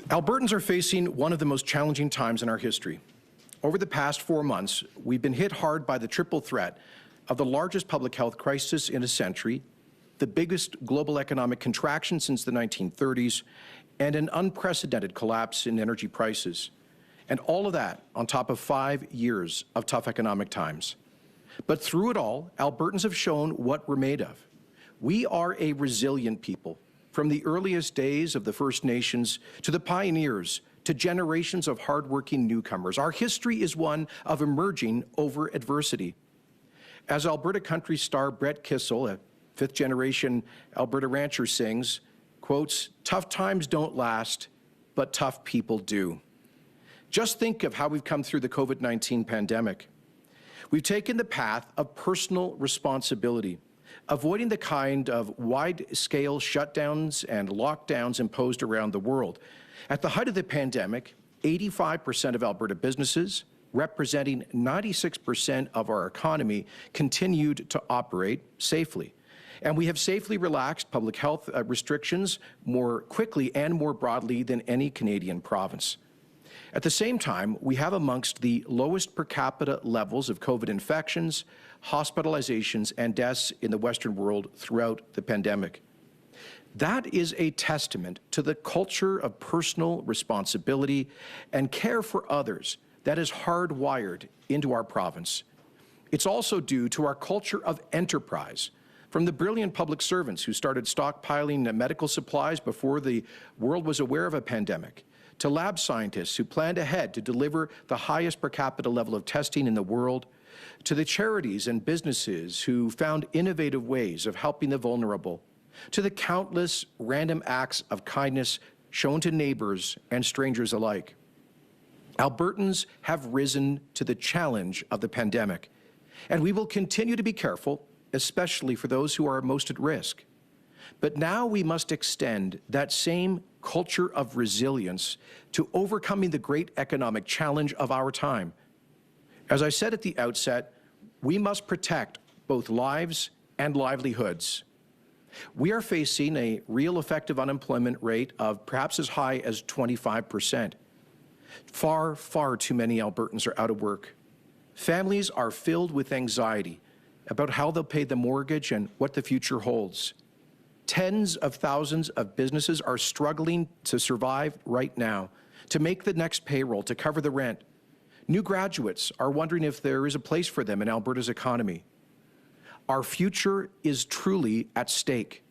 Albertans are facing one of the most challenging times in our history. Over the past 4 months, we've been hit hard by the triple threat of the largest public health crisis in a century, the biggest global economic contraction since the 1930s, and an unprecedented collapse in energy prices. And all of that on top of 5 years of tough economic times. But through it all, Albertans have shown what we're made of. We are a resilient people. From the earliest days of the First Nations to the pioneers to generations of hardworking newcomers, our history is one of emerging over adversity. As Alberta country star Brett Kissel, a fifth-generation Alberta rancher, sings, quotes, "Tough times don't last, but tough people do." Just think of how we've come through the COVID-19 pandemic. We've taken the path of personal responsibility, avoiding the kind of wide-scale shutdowns and lockdowns imposed around the world. At the height of the pandemic, 85% of Alberta businesses, representing 96% of our economy, continued to operate safely. And we have safely relaxed public health restrictions more quickly and more broadly than any Canadian province. At the same time, we have amongst the lowest per capita levels of COVID infections, hospitalizations, and deaths in the Western world throughout the pandemic. That is a testament to the culture of personal responsibility and care for others that is hardwired into our province. It's also due to our culture of enterprise, from the brilliant public servants who started stockpiling medical supplies before the world was aware of a pandemic, to lab scientists who planned ahead to deliver the highest per capita level of testing in the world, to the charities and businesses who found innovative ways of helping the vulnerable, to the countless random acts of kindness shown to neighbors and strangers alike. Albertans have risen to the challenge of the pandemic, and we will continue to be careful, especially for those who are most at risk. But now we must extend that same culture of resilience to overcoming the great economic challenge of our time. As I said at the outset, we must protect both lives and livelihoods. We are facing a real effective unemployment rate of perhaps as high as 25%. Far, far too many Albertans are out of work. Families are filled with anxiety about how they'll pay the mortgage and what the future holds. Tens of thousands of businesses are struggling to survive right now, to make the next payroll, to cover the rent. New graduates are wondering if there is a place for them in Alberta's economy. Our future is truly at stake.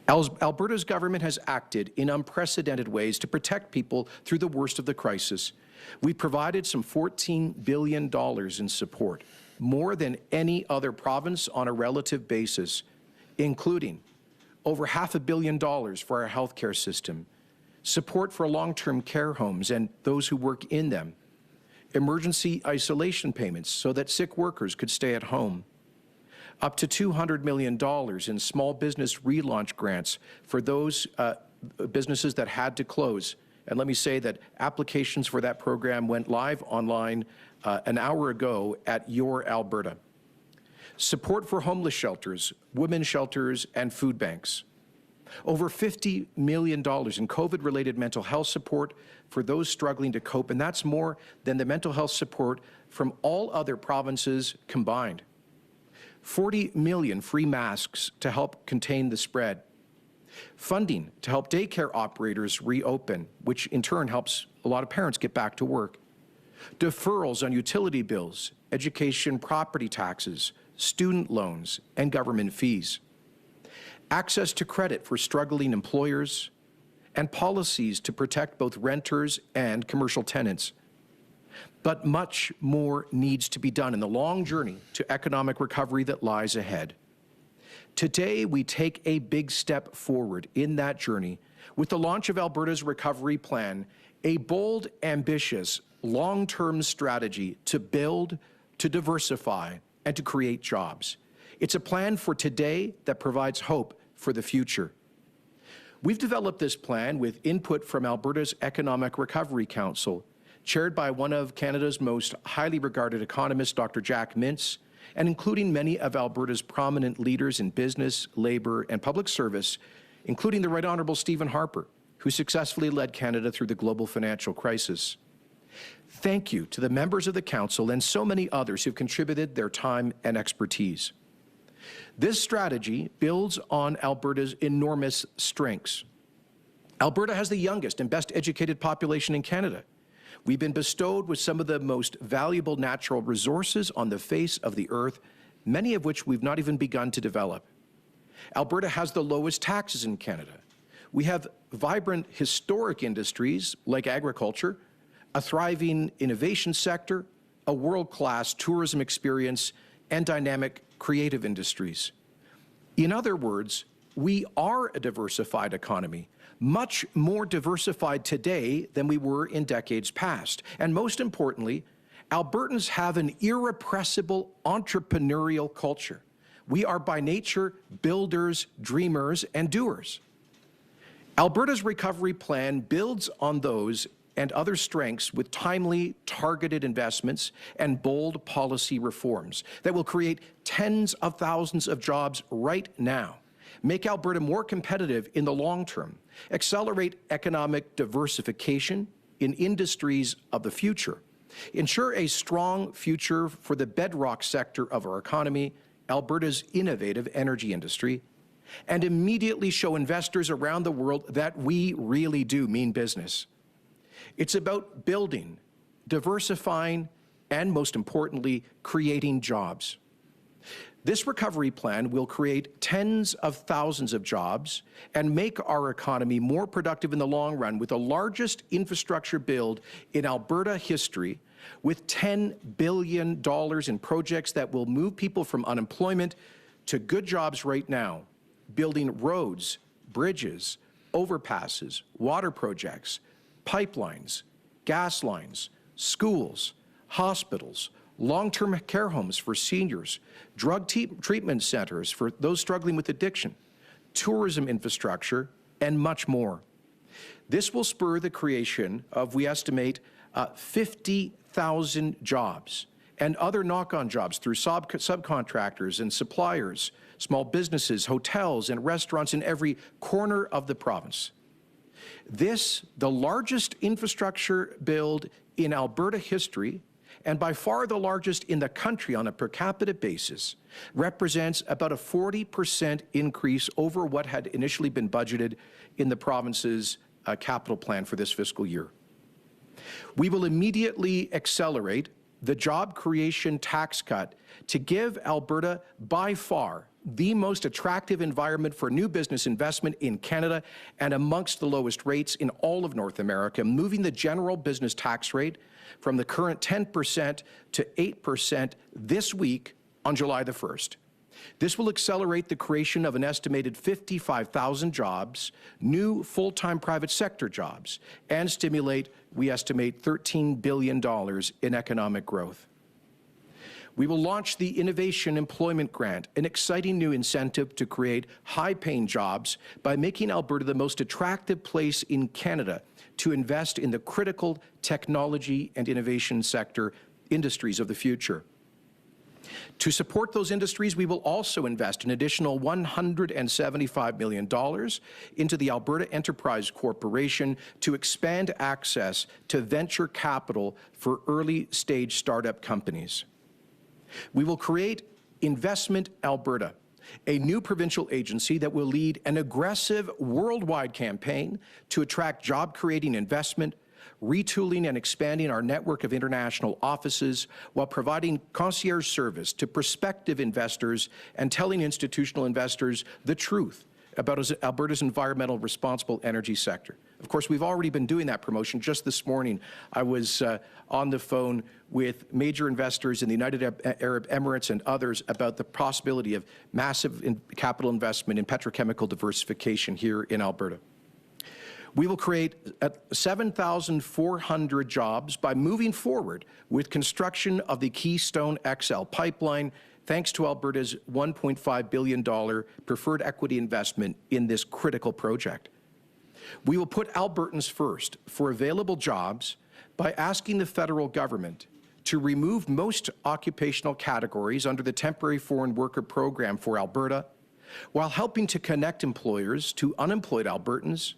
Alberta's government has acted in unprecedented ways to protect people through the worst of the crisis. We provided some $14 billion in support, more than any other province on a relative basis, including over $500 million for our healthcare system, support for long-term care homes and those who work in them, emergency isolation payments so that sick workers could stay at home, up to $200 million in small business relaunch grants for those businesses that had to close. And let me say that applications for that program went live online an hour ago at Your Alberta. Support for homeless shelters, women's shelters, and food banks. Over $50 million in COVID-related mental health support for those struggling to cope, and that's more than the mental health support from all other provinces combined. 40 million free masks to help contain the spread. Funding to help daycare operators reopen, which in turn helps a lot of parents get back to work. Deferrals on utility bills, education property taxes, student loans, and government fees. Access to credit for struggling employers, and policies to protect both renters and commercial tenants. But much more needs to be done in the long journey to economic recovery that lies ahead. Today, we take a big step forward in that journey with the launch of Alberta's Recovery Plan, a bold, ambitious, long-term strategy to build, to diversify, and to create jobs. It's a plan for today that provides hope for the future. We've developed this plan with input from Alberta's Economic Recovery Council, chaired by one of Canada's most highly regarded economists, Dr. Jack Mintz, and including many of Alberta's prominent leaders in business, labour, and public service, including the Right Honourable Stephen Harper, who successfully led Canada through the global financial crisis. Thank you to the members of the Council and so many others who've contributed their time and expertise. This strategy builds on Alberta's enormous strengths. Alberta has the youngest and best educated population in Canada. We've been bestowed with some of the most valuable natural resources on the face of the earth, many of which we've not even begun to develop. Alberta has the lowest taxes in Canada. We have vibrant historic industries like agriculture, a thriving innovation sector, a world-class tourism experience, and dynamic creative industries. In other words, we are a diversified economy, much more diversified today than we were in decades past. And most importantly, Albertans have an irrepressible entrepreneurial culture. We are by nature builders, dreamers, and doers. Alberta's recovery plan builds on those and other strengths with timely, targeted investments and bold policy reforms that will create tens of thousands of jobs right now, make Alberta more competitive in the long term, accelerate economic diversification in industries of the future, ensure a strong future for the bedrock sector of our economy, Alberta's innovative energy industry, and immediately show investors around the world that we really do mean business. It's about building, diversifying, and most importantly, creating jobs. This recovery plan will create tens of thousands of jobs and make our economy more productive in the long run with the largest infrastructure build in Alberta history, with $10 billion in projects that will move people from unemployment to good jobs right now, building roads, bridges, overpasses, water projects, pipelines, gas lines, schools, hospitals, long-term care homes for seniors, drug treatment centers for those struggling with addiction, tourism infrastructure, and much more. This will spur the creation of, we estimate, 50,000 jobs and other knock-on jobs through subcontractors and suppliers, small businesses, hotels, and restaurants in every corner of the province. This, the largest infrastructure build in Alberta history, and by far the largest in the country on a per capita basis, represents about a 40% increase over what had initially been budgeted in the province's capital plan for this fiscal year. We will immediately accelerate the job creation tax cut to give Alberta by far the most attractive environment for new business investment in Canada and amongst the lowest rates in all of North America, moving the general business tax rate from the current 10% to 8% this week on July the 1st. This will accelerate the creation of an estimated 55,000 jobs, new full-time private sector jobs, and stimulate, we estimate, $13 billion in economic growth. We will launch the Innovation Employment Grant, an exciting new incentive to create high-paying jobs by making Alberta the most attractive place in Canada to invest in the critical technology and innovation sector industries of the future. To support those industries, we will also invest an additional $175 million into the Alberta Enterprise Corporation to expand access to venture capital for early-stage startup companies. We will create Investment Alberta, a new provincial agency that will lead an aggressive worldwide campaign to attract job-creating investment, retooling and expanding our network of international offices while providing concierge service to prospective investors and telling institutional investors the truth about Alberta's environmental responsible energy sector. Of course, we've already been doing that promotion. Just this morning, I was on the phone with major investors in the United Arab Emirates and others about the possibility of massive capital investment in petrochemical diversification here in Alberta. We will create 7,400 jobs by moving forward with construction of the Keystone XL pipeline, thanks to Alberta's $1.5 billion preferred equity investment in this critical project. We will put Albertans first for available jobs by asking the federal government to remove most occupational categories under the Temporary Foreign Worker Program for Alberta, while helping to connect employers to unemployed Albertans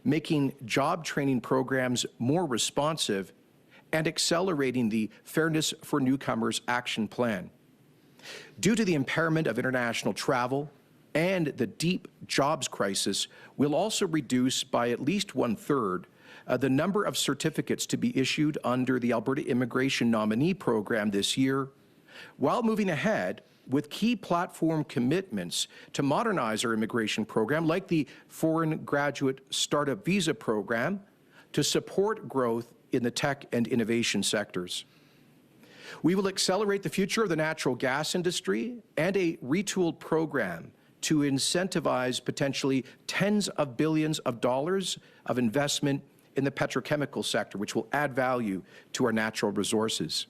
making job training programs more responsive, and accelerating the Fairness for Newcomers Action Plan. Due to the impairment of international travel and the deep jobs crisis, we'll also reduce by at least 1/3 the number of certificates to be issued under the Alberta Immigration Nominee Program this year, while moving ahead with key platform commitments to modernize our immigration program, like the Foreign Graduate Startup Visa Program, to support growth in the tech and innovation sectors. We will accelerate the future of the natural gas industry and a retooled program to incentivize potentially tens of billions of dollars of investment in the petrochemical sector, which will add value to our natural resources.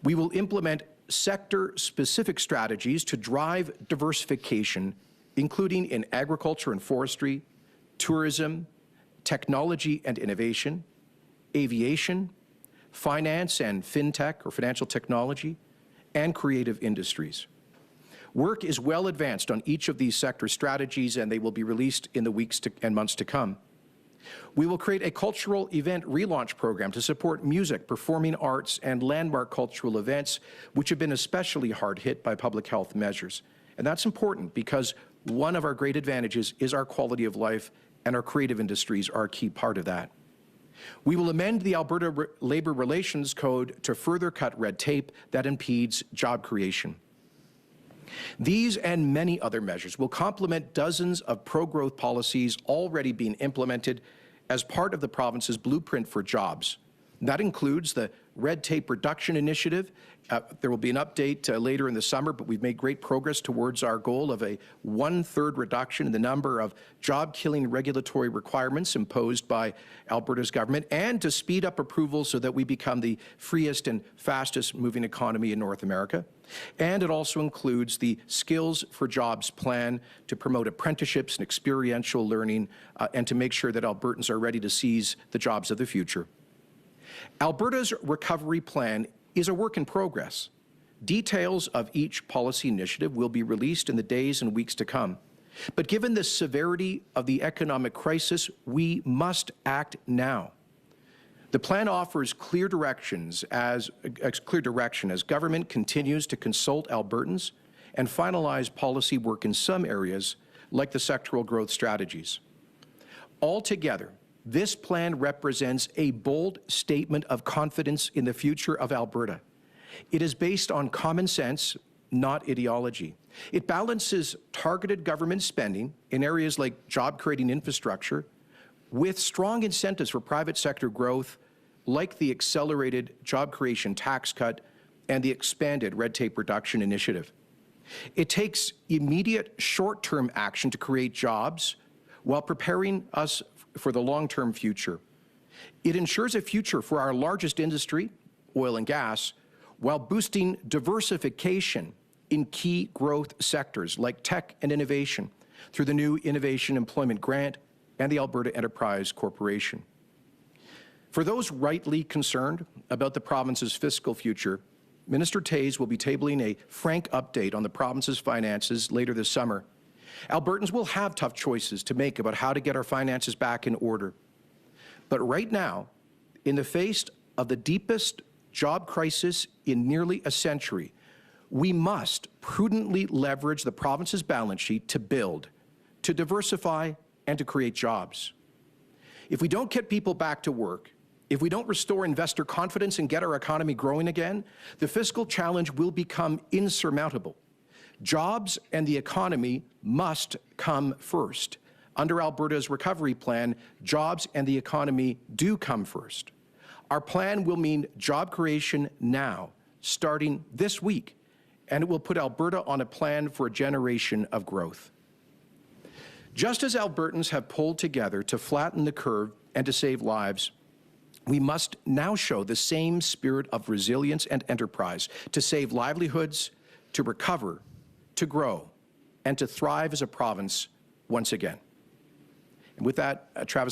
We will implement sector-specific strategies to drive diversification, including in agriculture and forestry, tourism, technology and innovation, aviation, finance and fintech or financial technology, and creative industries. Work is well advanced on each of these sector strategies, and they will be released in the weeks and months to come. We will create a cultural event relaunch program to support music, performing arts, and landmark cultural events, which have been especially hard hit by public health measures. And that's important because one of our great advantages is our quality of life, and our creative industries are a key part of that. We will amend the Alberta Labour Relations Code to further cut red tape that impedes job creation. These and many other measures will complement dozens of pro-growth policies already being implemented as part of the province's blueprint for jobs. That includes the Red Tape Reduction Initiative. There will be an update later in the summer, but we've made great progress towards our goal of a 1/3 reduction in the number of job-killing regulatory requirements imposed by Alberta's government, and to speed up approval so that we become the freest and fastest moving economy in North America. And it also includes the Skills for Jobs plan to promote apprenticeships and experiential learning and to make sure that Albertans are ready to seize the jobs of the future. Alberta's recovery plan is a work in progress. Details of each policy initiative will be released in the days and weeks to come. But given the severity of the economic crisis, we must act now. The plan offers clear direction as government continues to consult Albertans and finalize policy work in some areas, like the sectoral growth strategies. Altogether, this plan represents a bold statement of confidence in the future of Alberta. It is based on common sense, not ideology. It balances targeted government spending in areas like job-creating infrastructure with strong incentives for private sector growth, like the accelerated job creation tax cut and the expanded red tape reduction initiative. It takes immediate short-term action to create jobs while preparing us for the long-term future. It ensures a future for our largest industry, oil and gas, while boosting diversification in key growth sectors like tech and innovation through the new Innovation Employment Grant and the Alberta Enterprise Corporation. For those rightly concerned about the province's fiscal future, Minister Toews will be tabling a frank update on the province's finances later this summer. Albertans will have tough choices to make about how to get our finances back in order. But right now, in the face of the deepest job crisis in nearly a century, we must prudently leverage the province's balance sheet to build, to diversify, and to create jobs. If we don't get people back to work, if we don't restore investor confidence and get our economy growing again, the fiscal challenge will become insurmountable. Jobs and the economy must come first. Under Alberta's recovery plan, jobs and the economy do come first. Our plan will mean job creation now, starting this week, and it will put Alberta on a plan for a generation of growth. Just as Albertans have pulled together to flatten the curve and to save lives, we must now show the same spirit of resilience and enterprise to save livelihoods, to recover, to grow, and to thrive as a province once again. And with that, Travis.